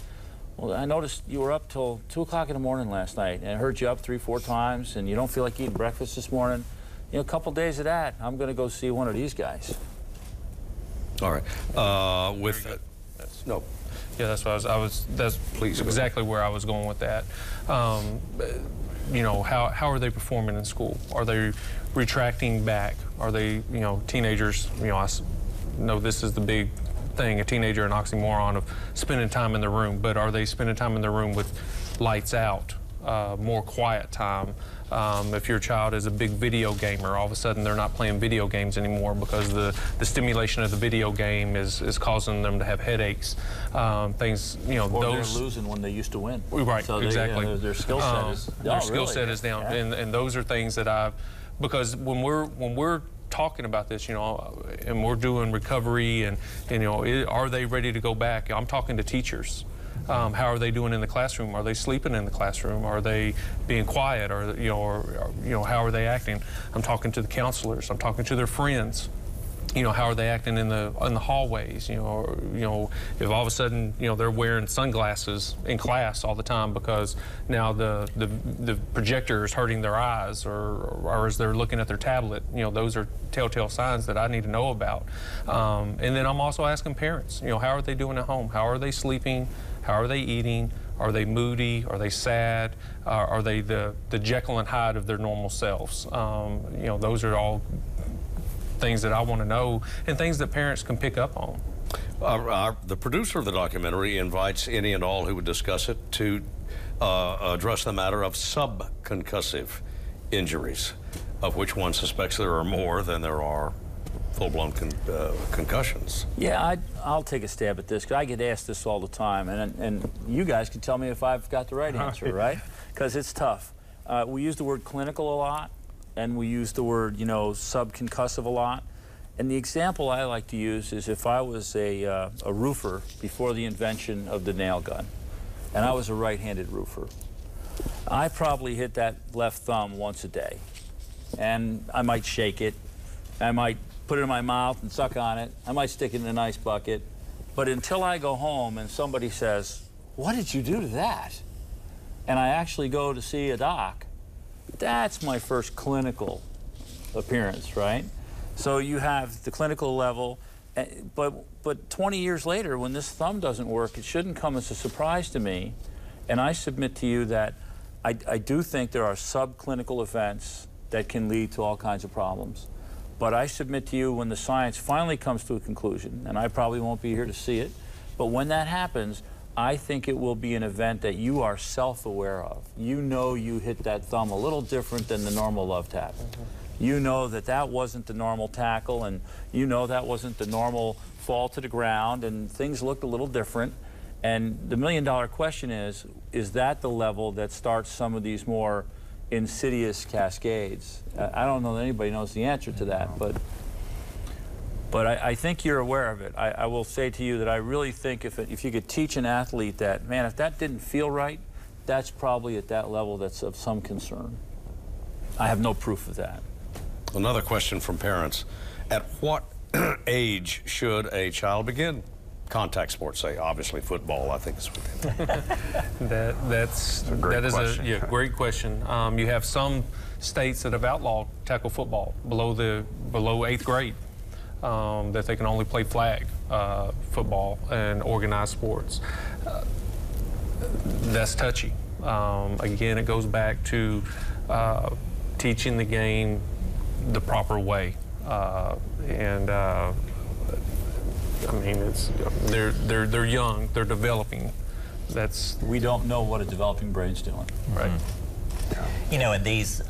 Well, I noticed you were up till 2 o'clock in the morning last night, and I heard you up 3-4 times, and you don't feel like eating breakfast this morning. You know, a couple days of that, I'm gonna go see one of these guys. All right, no. Yeah, that's what that's exactly where I was going with that. You know, how are they performing in school? Are they retracting back? Are they, you know, teenagers, you know, I know this is the big thing, a teenager, an oxymoron of spending time in the room, but are they spending time in the room with lights out, more quiet time? If your child is a big video gamer, all of a sudden they're not playing video games anymore because the stimulation of the video game is causing them to have headaches. Things, you know, or those... they're losing when they used to win. Right, so exactly. You know, their skill set is down. Their skill set is down, yeah. And those are things that because when we're talking about this, you know, and we're doing recovery and you know, are they ready to go back? I'm talking to teachers. How are they doing in the classroom? Are they sleeping in the classroom? Are they being quiet? Or you know, how are they acting? I'm talking to the counselors. I'm talking to their friends. You know, how are they acting in the hallways? You know, if all of a sudden, you know, they're wearing sunglasses in class all the time because now the projector is hurting their eyes, or as they're looking at their tablet. You know, those are telltale signs that I need to know about. And then I'm also asking parents. You know, how are they doing at home? How are they sleeping? How are they eating? Are they moody? Are they sad? Are they the Jekyll and Hyde of their normal selves? You know, those are all things that I want to know and things that parents can pick up on. The producer of the documentary invites any and all who would discuss it to address the matter of subconcussive injuries, of which one suspects there are more than there are full-blown concussions. Yeah, I'll take a stab at this because I get asked this all the time, and you guys can tell me if I've got the right answer, right? Because it's tough. We use the word clinical a lot, and we use the word, you know, subconcussive a lot. And the example I like to use is if I was a roofer before the invention of the nail gun, and I was a right-handed roofer, I probably hit that left thumb once a day. And I might shake it, I might put it in my mouth and suck on it, I might stick it in an ice bucket. But until I go home and somebody says, "What did you do to that?" and I actually go to see a doc, that's my first clinical appearance, right? So you have the clinical level, but 20 years later, when this thumb doesn't work, it shouldn't come as a surprise to me. And I submit to you that I do think there are subclinical events that can lead to all kinds of problems. But I submit to you, when the science finally comes to a conclusion, and I probably won't be here to see it, but when that happens, I think it will be an event that you are self-aware of. You know you hit that thumb a little different than the normal love tap. You know that that wasn't the normal tackle, and you know that wasn't the normal fall to the ground, and things looked a little different. And the million-dollar question is that the level that starts some of these more insidious cascades? I don't know that anybody knows the answer to that, but I think you're aware of it. I will say to you that I really think if you could teach an athlete that, man, if that didn't feel right, that's probably at that level that's of some concern. I have no proof of that. Another question from parents. At what age should a child begin contact sports, say, obviously football, I think is within. That is a great question. You have some states that have outlawed tackle football below 8th grade, that they can only play flag football and organized sports. That's touchy. Again, it goes back to teaching the game the proper way, I mean, they're young, they're developing. We don't know what a developing brain's doing. Right. You know, and these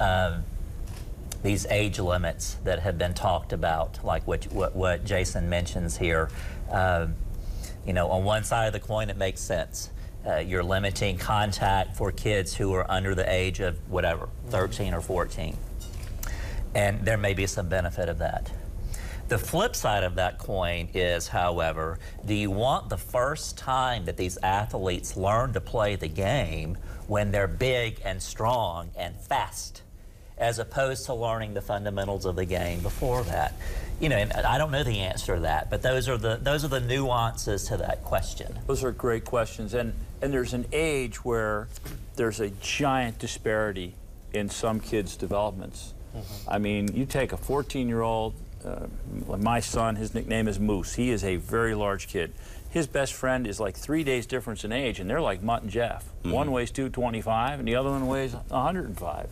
age limits that have been talked about, like what Jason mentions here, you know, on one side of the coin, it makes sense. You're limiting contact for kids who are under the age of whatever, 13 or 14. And there may be some benefit of that. The flip side of that coin is, however, do you want the first time that these athletes learn to play the game when they're big and strong and fast, as opposed to learning the fundamentals of the game before that? You know, and I don't know the answer to that, but those are the nuances to that question. Those are great questions, and there's an age where there's a giant disparity in some kids' developments. I mean, you take a 14-year-old, my son, his nickname is Moose. He is a very large kid. His best friend is like 3 days difference in age, and they're like Mutt and Jeff. One weighs 225, and the other one weighs 105.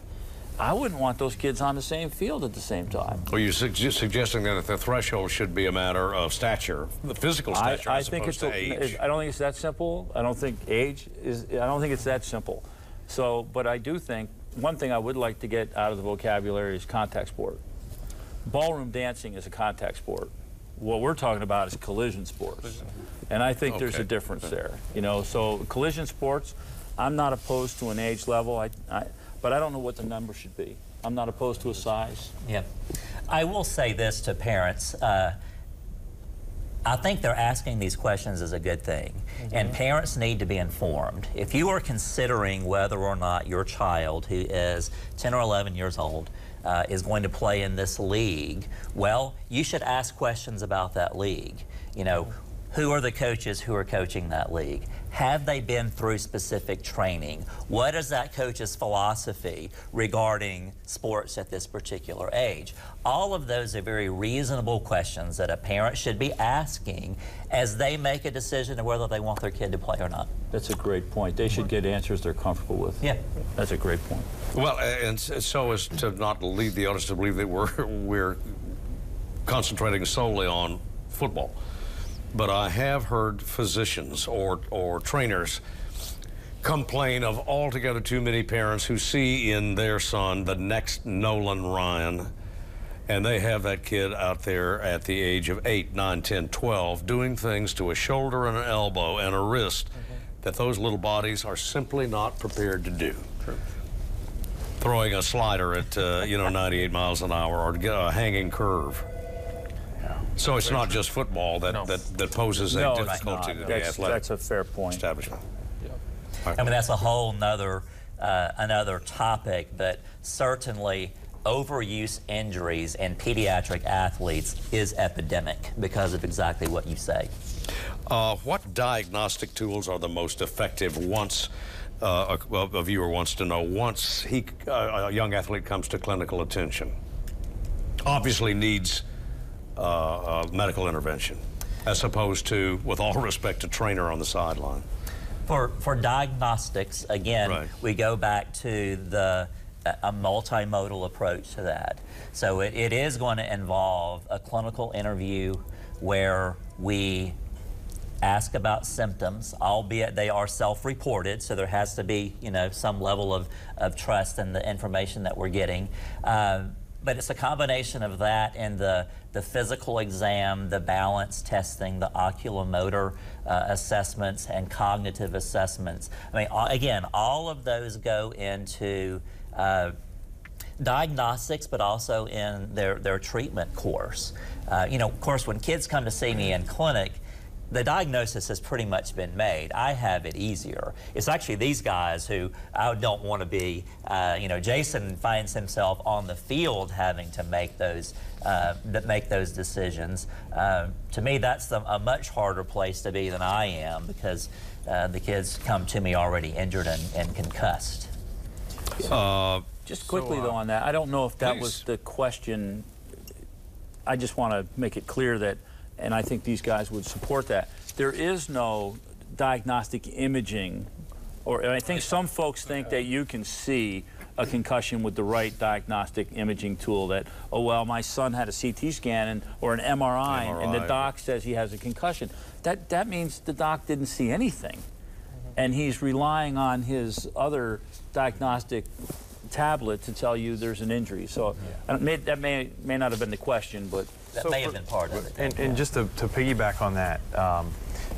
I wouldn't want those kids on the same field at the same time. Well, you're suggesting that the threshold should be a matter of stature, the physical stature, as opposed to age. I don't think it's that simple. I don't think age is, I don't think it's that simple. So, but I do think, one thing I would like to get out of the vocabulary is contact sport. Ballroom dancing is a contact sport. What we're talking about is collision sports. And I think there's a difference there. You know, so collision sports, I'm not opposed to an age level, but I don't know what the number should be. I'm not opposed to a size. Yeah. I will say this to parents. I think they're asking these questions is a good thing. And parents need to be informed. If you are considering whether or not your child, who is 10 or 11 years old, is going to play in this league, well, you should ask questions about that league. You know, who are the coaches who are coaching that league? Have they been through specific training? What is that coach's philosophy regarding sports at this particular age? All of those are very reasonable questions that a parent should be asking as they make a decision of whether they want their kid to play or not. That's a great point. They should get answers they're comfortable with. Yeah. That's a great point. Well, and so as to not lead the audience to believe that we're concentrating solely on football. But I have heard physicians or trainers complain of altogether too many parents who see in their son the next Nolan Ryan, and they have that kid out there at the age of 8, 9, 10, 12 doing things to a shoulder and an elbow and a wrist that those little bodies are simply not prepared to do. True. Throwing a slider at 98 miles an hour or a hanging curve. So it's not just football that poses a difficulty to the athletic that's a fair point. establishment. I mean, that's a whole nother another topic, but certainly overuse injuries in pediatric athletes is epidemic because of exactly what you say. What diagnostic tools are the most effective once a viewer wants to know, once a young athlete comes to clinical attention? Obviously needs medical intervention, as opposed to, with all respect, a trainer on the sideline. For diagnostics, again, we go back to a multimodal approach to that. So it is going to involve a clinical interview where we ask about symptoms, albeit they are self-reported, so there has to be, you know, some level of trust in the information that we're getting. But it's a combination of that and the physical exam, the balance testing, the oculomotor assessments, and cognitive assessments. I mean, again, all of those go into diagnostics, but also in their treatment course. You know, of course, when kids come to see me in clinic, the diagnosis has pretty much been made. I have it easier. It's actually these guys who I don't want to be, you know, Jason finds himself on the field having to make those decisions. To me, that's a much harder place to be than I am, because the kids come to me already injured and concussed. Just quickly, though, on that, I don't know if that was the question. I just want to make it clear that, and I think these guys would support that, there is no diagnostic imaging, and I think some folks think that you can see a concussion with the right diagnostic imaging tool, that, oh, well, my son had a CT scan or an MRI, and the doc says he has a concussion. That means the doc didn't see anything, and he's relying on his other diagnostic tablet to tell you there's an injury. So that may not have been the question, but that may have been part of it. And just to piggyback on that,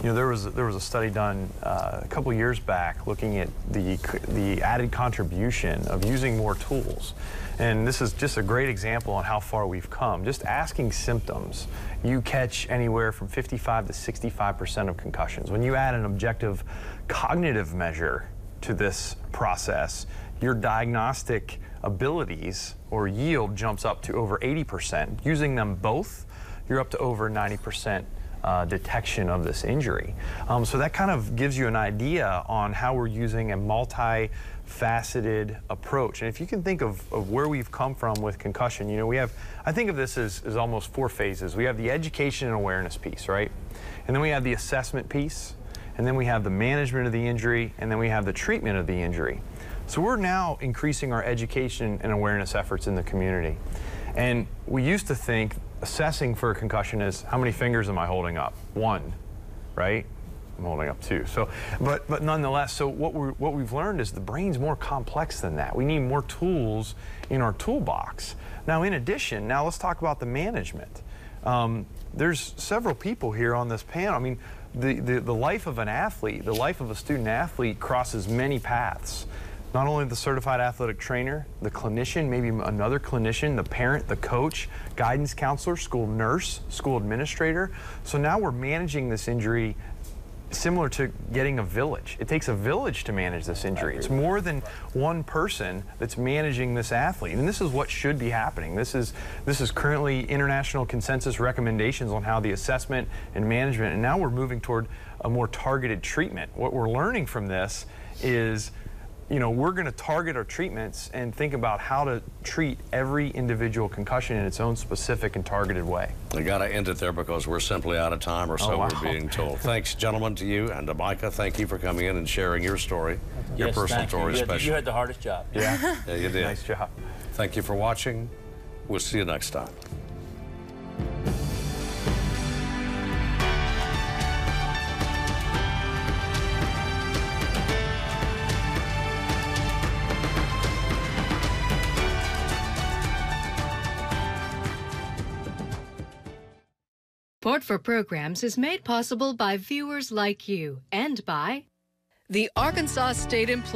you know, there was a study done a couple years back looking at the added contribution of using more tools. And this is just a great example on how far we've come. Just asking symptoms, you catch anywhere from 55 to 65% of concussions. When you add an objective cognitive measure to this process, your diagnostic abilities or yield jumps up to over 80%. Using them both, you're up to over 90% detection of this injury. So that kind of gives you an idea on how we're using a multi-faceted approach. And if you can think of where we've come from with concussion, you know, I think of this as almost 4 phases. We have the education and awareness piece, right? And then we have the assessment piece, and then we have the management of the injury, and then we have the treatment of the injury. So we're now increasing our education and awareness efforts in the community. And we used to think assessing for a concussion is, how many fingers am I holding up? 1, right? I'm holding up 2. So, but nonetheless, so what we've learned is the brain's more complex than that. We need more tools in our toolbox. Now, in addition, now let's talk about the management. There's several people here on this panel. I mean, the life of an athlete, the life of a student athlete crosses many paths. Not only the certified athletic trainer, the clinician, maybe another clinician, the parent, the coach, guidance counselor, school nurse, school administrator. So now we're managing this injury similar to getting a village. It takes a village to manage this injury. It's more than one person that's managing this athlete. And this is what should be happening. This is currently international consensus recommendations on how the assessment and management, and now we're moving toward a more targeted treatment. What we're learning from this is, you know, we're going to target our treatments and think about how to treat every individual concussion in its own specific and targeted way. We got to end it there because we're simply out of time, or so we're being told. Thanks, gentlemen, to you, and to Micah. Thank you for coming in and sharing your story, your personal story, especially. You had the hardest job. Yeah, yeah, you did. Nice job. Thank you for watching. We'll see you next time. Support for programs is made possible by viewers like you and by the Arkansas State Employees